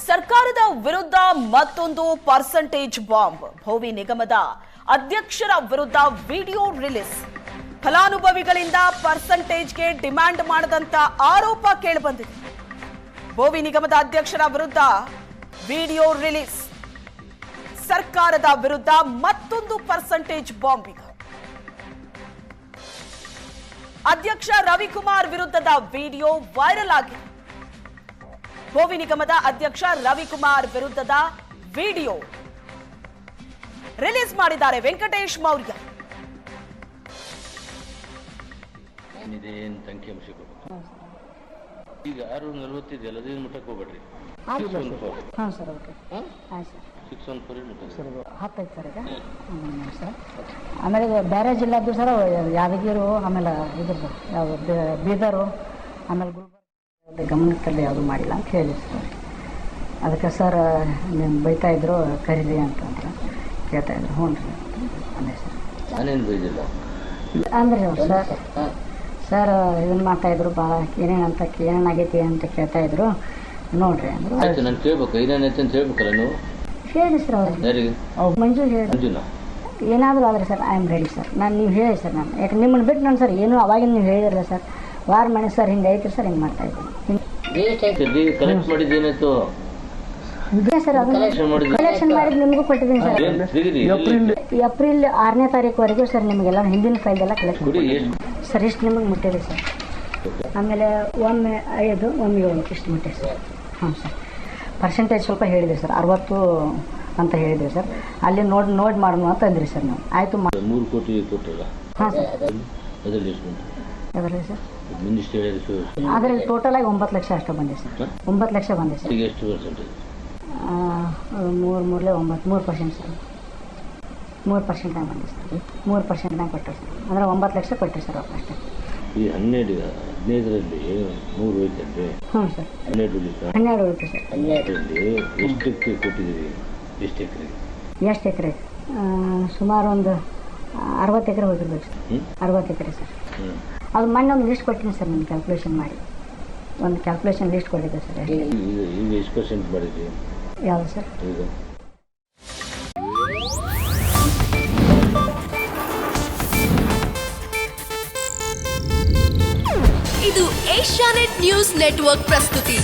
ಸರ್ಕಾರದ ವಿರುದ್ಧ ಮತ್ತೊಂದು ಪರ್ಸೆಂಟೇಜ್ ಬಾಂಬ್. ಭೋವಿ ನಿಗಮದ ಅಧ್ಯಕ್ಷರ ವಿರುದ್ಧ ವಿಡಿಯೋ ರಿಲೀಸ್. ಫಲಾನುಭವಿಗಳಿಂದ ಪರ್ಸೆಂಟೇಜ್ಗೆ ಡಿಮ್ಯಾಂಡ್ ಮಾಡದಂತ ಆರೋಪ ಕೇಳಿಬಂದಿದೆ. ಭೋವಿ ನಿಗಮದ ಅಧ್ಯಕ್ಷರ ವಿರುದ್ಧ ವಿಡಿಯೋ ರಿಲೀಸ್. ಸರ್ಕಾರದ ವಿರುದ್ಧ ಮತ್ತೊಂದು ಪರ್ಸೆಂಟೇಜ್ ಬಾಂಬ್. ಈಗ ಅಧ್ಯಕ್ಷ ರವಿಕುಮಾರ್ ವಿರುದ್ಧದ ವಿಡಿಯೋ ವೈರಲ್ ಆಗಿದೆ. ಭೋವಿ ನಿಗಮದ ಅಧ್ಯಕ್ಷ ರವಿಕುಮಾರ್ ವಿರುದ್ಧದ ವಿಡಿಯೋ ರಿಲೀಸ್ ಮಾಡಿದ್ದಾರೆ ವೆಂಕಟೇಶ್ ಮೌರ್ಯ. ಈಗ 640 ಇದೆಯಲ್ಲ, ಅದೇನು ಮುಟ್ಟಕ್ಕೆ ಹೋಗ್ಬೇಡ್ರಿ. ಆಮೇಲೆ ಬೇರೆ ಜಿಲ್ಲಾದ್ದು ಸರ್, ಯಾದಗಿರಿ, ಆಮೇಲೆ ಇದ್ರದ್ದು ಯಾವುದು ಬೀದರು, ಆಮೇಲೆ ಗುಲ್ಬರ್ಗ ಗಮನಕ್ಕಲ್ಲಿ ಯಾವುದು ಮಾಡಿಲ್ಲ ಅಂತ ಹೇಳಿ ಸರ್. ಅದಕ್ಕೆ ಸರ್ ನೀವು ಬೈತಾ ಇದ್ರು ಕರೀರಿ ಅಂತಂದ್ರೆ ಕೇಳ್ತಾ ಇದ್ರು. ಹ್ಞೂ ರೀ ಅದೇ ಸರ್. ನಾನೇನು ಬೈದಿಲ್ಲ ಅಂದ್ರೆ ಸರ್ ಸರ್ ಇದನ್ನು ಮಾಡ್ತಾಯಿದ್ರು, ಭಾಳ ಏನೇನಂತ ಏನೇನಾಗೈತಿ ಅಂತ ಕೇಳ್ತಾಯಿದ್ರು. ನೋಡ್ರಿ ಅಂದರು. ಆಯ್ತು, ನಾನು ಕೇಳ್ಬೇಕು ಏನೇನೈತೆ ಅಂತ ಹೇಳ್ಬೇಕಲ್ಲ ನೀವು. ಹೇಳಿ ಸರ್ ಅವ್ರಿಗೆ. ಮಂಜು ಹೇಳಿ. ಮಂಜುನಾ ಏನಾದರೂ ಆದರೆ sir I am ready sir. ನಾನು ನೀವು ಹೇಳಿ ಸರ್. ನಾನು ಯಾಕೆ ನಿಮ್ಮನ್ನು ಬಿಟ್ಟು ನಾನು ಸರ್ ಏನು ಅವಾಗಿನ ನೀವು ಹೇಳಿದ್ರಲ್ಲ ಸರ್, ವಾರ ಮನೆ ಸರ್ ಹಿಂಗೆ ಐತ್ರಿ ಸರ್, ಹಿಂಗೆ ಮಾಡ್ತಾಯಿದ್ದೀನಿ. ಕಲೆಕ್ಟ್ ಮಾಡಿದ್ದೇನಾಯ್ತು ಸರ್ ಅದನ್ನು ಕಲೆಕ್ಷನ್ ಮಾಡಿದ್ದು ನಿಮಗೂ ಕೊಟ್ಟಿದ್ದೀನಿ ಸರ್. ಏಪ್ರಿಲ್ 6ನೇ ತಾರೀಕುವರೆಗೂ ಸರ್ ನಿಮಗೆಲ್ಲ ಹಿಂದಿನ ಫೈಲ್ ಎಲ್ಲ ಕಲೆಕ್ಟ್ ಮಾಡಿ ಸರ್. ಇಷ್ಟು ನಿಮಗೆ ಮುಟ್ಟಿದೆ ಸರ್. ಆಮೇಲೆ ಒಮ್ಮೆ 5 ಒಮ್ಮೆ 7 ಇಷ್ಟು ಮುಟ್ಟಿದೆ ಸರ್. ಹಾಂ ಸರ್. ಪರ್ಸೆಂಟೇಜ್ ಸ್ವಲ್ಪ ಹೇಳಿದೆ ಸರ್, 60 ಅಂತ ಹೇಳಿದ್ವಿ ಸರ್. ಅಲ್ಲಿ ನೋಡಿ ಮಾಡೋಣ ಅಂತ ಅಂದ್ರಿ ಸರ್. ನಾವು ಆಯಿತು 3 ಕೋಟಿ ಕೊಟ್ಟಲ್ಲ. ಹಾಂ ಸರ್. ಅದರಲ್ಲಿ ಎಷ್ಟು ಬಂತು? ಅದರಲ್ಲಿ ಸರ್ ಅದರಲ್ಲಿ ಟೋಟಲಾಗಿ 9 ಲಕ್ಷ ಅಷ್ಟು ಬಂದಿದೆ ಸರ್. 9 ಲಕ್ಷ ಬಂದಿದೆ ಸರ್. ಈಗ ಎಷ್ಟು ಪರ್ಸೆಂಟೇಜ್? 3% ಸರ್. 3% ಬಂದಿದೆ ಸರ್. 3% ಕೊಟ್ಟರು ಸರ್. ಅಂದರೆ 9 ಲಕ್ಷ ಕೊಟ್ಟರು ಸರ್ ಅವ್ರು ಅಷ್ಟೇ. ಈ 15ರಲ್ಲಿ 3 ಹೋಯ್ತಂತೆ. ಹ್ಞೂ ಸರ್. 12 ಉಳಿತು ಸರ್. 12ರಲ್ಲಿ ಎಷ್ಟಕ್ಕೆ ಕೊಟ್ಟಿದ್ದೀರಿ? ಎಷ್ಟು ಎಕರೆ? ಎಷ್ಟು ಎಕರೆ? ಸುಮಾರು ಒಂದು 60 ಎಕರೆ ಹೋಗಿರ್ಬೇಕು ಸರ್. 60 ಎಕರೆ ಸರ್. ಅದು ಮೊನ್ನೆ ಒಂದು ಲಿಸ್ಟ್ ಕೊಟ್ಟಿನಿ ಸರ್, ನಿಮ್ಮ ಕ್ಯಾಲ್ಕುಲೇಷನ್ ಮಾಡಿ ಒಂದು ಕ್ಯಾಲ್ಕುಲೇಷನ್ ಲಿಸ್ಟ್ ಕೊಟ್ಟಿದ್ದೆ ಸರ್. ಈಗ ಎಷ್ಟು ಪರ್ಸೆಂಟ್ ಮಾಡಿದ್ರಿ? ಯಾವುದು ಸರ್? ಈಗ ಇದು ಏಷ್ಯಾನೆಟ್ ನ್ಯೂಸ್ ನೆಟ್ವರ್ಕ್ ಪ್ರಸ್ತುತಿ.